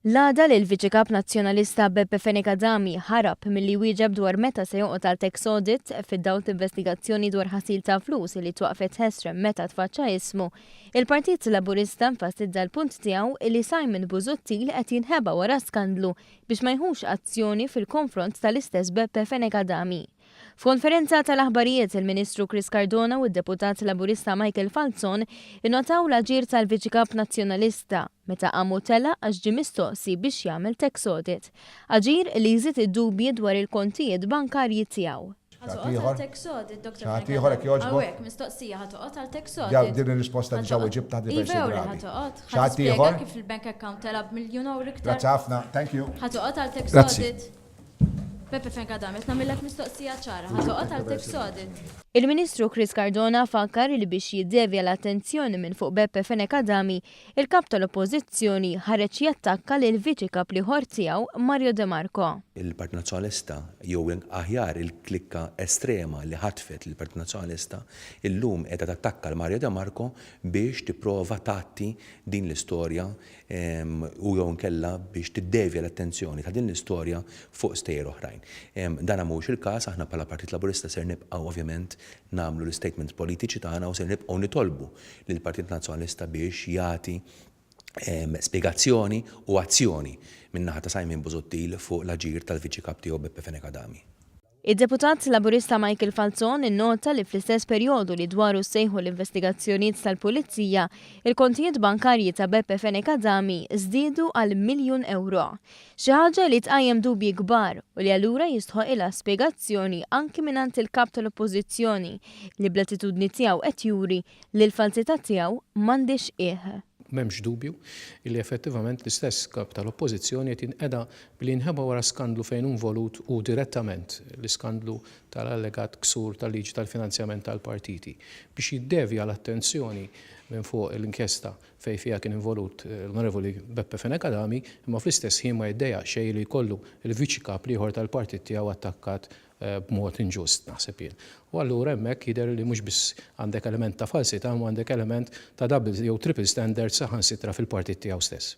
L-għada li l-Viċi Kap Nazzjonalista Beppe Fenekadami ħarab milli wieġeb dwar meta se joqgħod għal tax audit fid-dawl investigazzjoni dwar ħasil ta' flus li twaqfet ħesrem meta tfaċċa ismu, il-Partit Laburista nfassidda l-punt tiegħu li Simon Busuttil qed jinħeba wara skandlu biex ma jħux azzjoni fil-konfront tal-istess Beppe Fenekadami. F'konferenza tal-aħbarijiet il-Ministru Chris Cardona u d-Deputat Laburista Michael Falzon innotaw l-aġir tal-Viċi Kap Nazzjonalista meta qamu tela għax ġie mistoqsi biex jagħmel tax audit. Aġir li jżid id-dubji dwar il-kontijiet bankarji tiegħu. Ħatoqgħod tax audit, Dr. Hawnhekk mistoqsija ħatoqgħod għal tax audit. Jaw din ir-risposta diġà ġibta diversi drabi. Ħatoqgħod kif il-bank account telab miljun euro iktar. Grazzi ħafna, thank you. Ħatoqgħod għal tax audit. Beppe Fenekadami, qed nagħmilek mistoqsija ċara, ħatoqgħod għal tax audit. Il-Ministru Chris Cardona fakkar li biex jiddevja l-attenzjoni minn fuq Beppe Fenekadami, il-kap tal-Oppożizzjoni ħareġ jattakka lil viċi kap liħor tiegħu Mario De Marco. Il-Partit Nazzjonalista jew aħjar il-klikka estrema li ħatfet il-Partit Nazzjonalista illum qiegħda tattakka l-Mario De Marco biex tipprova tagħti din l-istorja u jew nkella biex tiddevja l-attenzjoni ta' din l-istorja fuq stejjer oħrajn. Dan mhux il-każ, aħna bħala Partit Laburista ser nibqgħu ovvjament nagħmlu l-istatements politiċi tagħna u ser nibqgħu nitolbu lill-Partit Nazzjonalista biex jagħti spjegazzjoni u azzjoni min-naħa ta' Simon Busuttil fuq l-aġir tal-Viċi Kap tiegħu Beppe Fenekadami. Id-Deputat Laburista Michael Falzon innota li fl-istess perjodu li dwaru sejħu l-investigazzjonijiet tal-Pulizija, il-kontijiet bankarji ta' Beppe Fenekadami żdiedu għal miljun euro. Xi ħaġa li tqajjem dubji kbar u li allura jistħoq ilha spjegazzjoni anki mingħand il-kap tal-Oppożizzjoni li bl-attitudni tiegħu qed juri li l-falsità tiegħu m'għandix qiegħ. M'hemmx dubju li effettivament l-istess kap tal-Oppożizzjoni qed jinqeda billi jinħeba wara skandlu fejn involut u direttament l-iskandlu tal-allegat ksur tal-liġi tal-finanzjament tal-partiti biex jiddevja l-attenzjoni minn fuq l-inkjesta fejn fiha kien involut l-Onorevoli Beppe Fenekadami, imma fl-istess ħin ma jiddejja xejn li jkollu l-viċi kap ieħor tal-partit tiegħu attakkat b'mod inġust naħseb jien. U allura hemmhekk jidher li mhux biss għandek element ta' falsità, ma għandek element ta' double jew triple standard saħansitra fil-partit tiegħu stess.